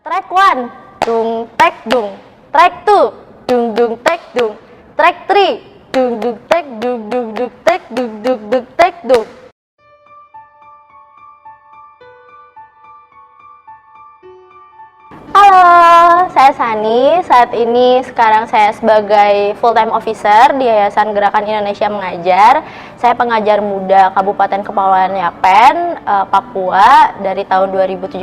Track 1, dung tek dung. Track 2, dung dung tek dung. Track 3, dung dung tek dung dung dung tek dung dung dung tek dung. Halo, saya Sani. Saat ini sekarang saya sebagai full-time officer di Yayasan Gerakan Indonesia Mengajar. Saya pengajar muda Kabupaten Kepulauan Yapen, Papua dari tahun 2017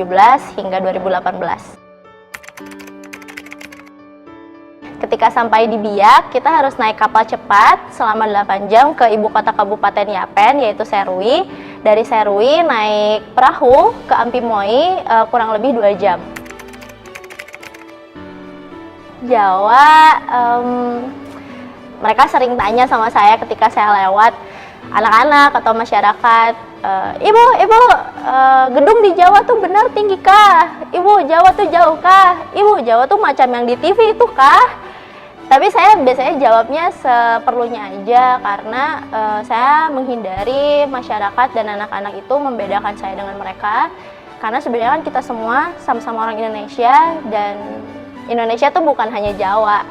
hingga 2018. Ketika sampai di Biak, kita harus naik kapal cepat selama 8 jam ke ibu kota Kabupaten Yapen, yaitu Serui. Dari Serui naik perahu ke Ampimoi kurang lebih 2 jam. Jawa, mereka sering tanya sama saya ketika saya lewat, anak-anak atau masyarakat, ibu, gedung di Jawa tuh benar tinggi kah? Ibu, Jawa tuh jauh kah? Ibu, Jawa tuh macam yang di TV itu kah? Tapi saya biasanya jawabnya seperlunya aja, karena saya menghindari masyarakat dan anak-anak itu membedakan saya dengan mereka, karena sebenarnya kan kita semua sama-sama orang Indonesia, dan Indonesia tuh bukan hanya Jawa.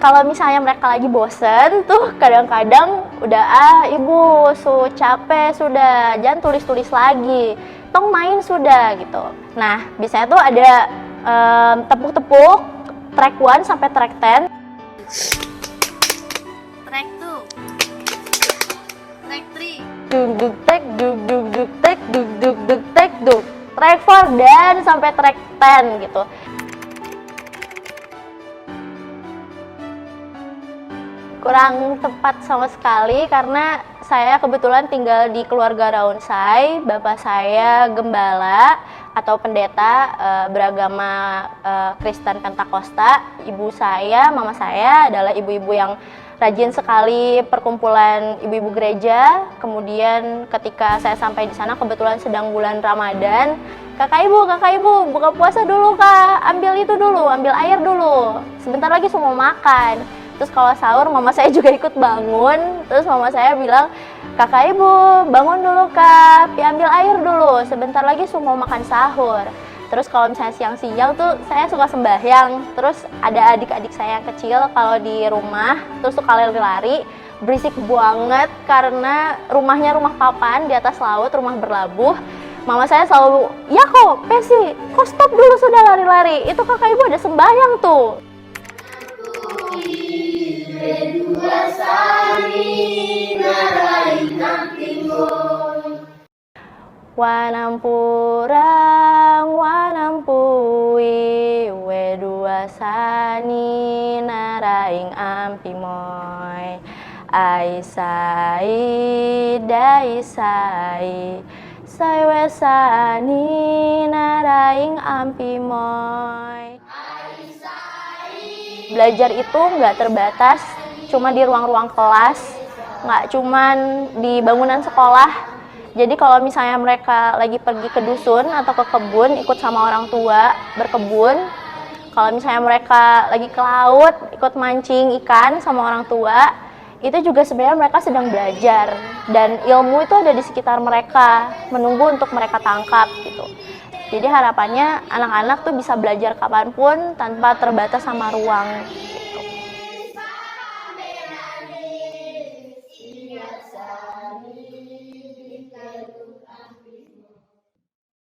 Kalau misalnya mereka lagi bosen tuh kadang-kadang udah ibu capek sudah, jangan tulis-tulis lagi, tong main sudah gitu. Nah biasanya tuh ada tepuk-tepuk track 1 sampai track 10. Track 2, track 3, dug dug tek dug dug dug tek dug dug dug tek dug. Track 4 dan sampai track 10 gitu. Kurang tepat sama sekali karena saya kebetulan tinggal di keluarga Raunsai. Bapak saya gembala atau pendeta beragama Kristen Pentakosta. Ibu saya, mama saya adalah ibu-ibu yang rajin sekali perkumpulan ibu-ibu gereja. Kemudian ketika saya sampai di sana kebetulan sedang bulan Ramadan, kakak ibu buka puasa dulu kak, ambil itu dulu, ambil air dulu, sebentar lagi semua makan. Terus kalau sahur mama saya juga ikut bangun, terus mama saya bilang, kakak ibu bangun dulu kak, ambil air dulu, sebentar lagi semua makan sahur. Terus kalau misalnya siang-siang tuh saya suka sembahyang. Terus ada adik-adik saya yang kecil kalau di rumah terus suka lari-lari, berisik banget karena rumahnya rumah papan di atas laut, rumah berlabuh. Mama saya selalu, ya kok Pesi, kok stop dulu sudah lari-lari, itu kakak ibu ada sembahyang tuh. Wanampurang wanampui wedua sani naraing ampimoy aisai daisai saiwesani naraing ampimoy. Belajar itu nggak terbatas cuma di ruang-ruang kelas, nggak cuman di bangunan sekolah. Jadi kalau misalnya mereka lagi pergi ke dusun atau ke kebun, ikut sama orang tua berkebun. Kalau misalnya mereka lagi ke laut, ikut mancing ikan sama orang tua, itu juga sebenarnya mereka sedang belajar. Dan ilmu itu ada di sekitar mereka, menunggu untuk mereka tangkap gitu. Jadi harapannya anak-anak tuh bisa belajar kapanpun tanpa terbatas sama ruang.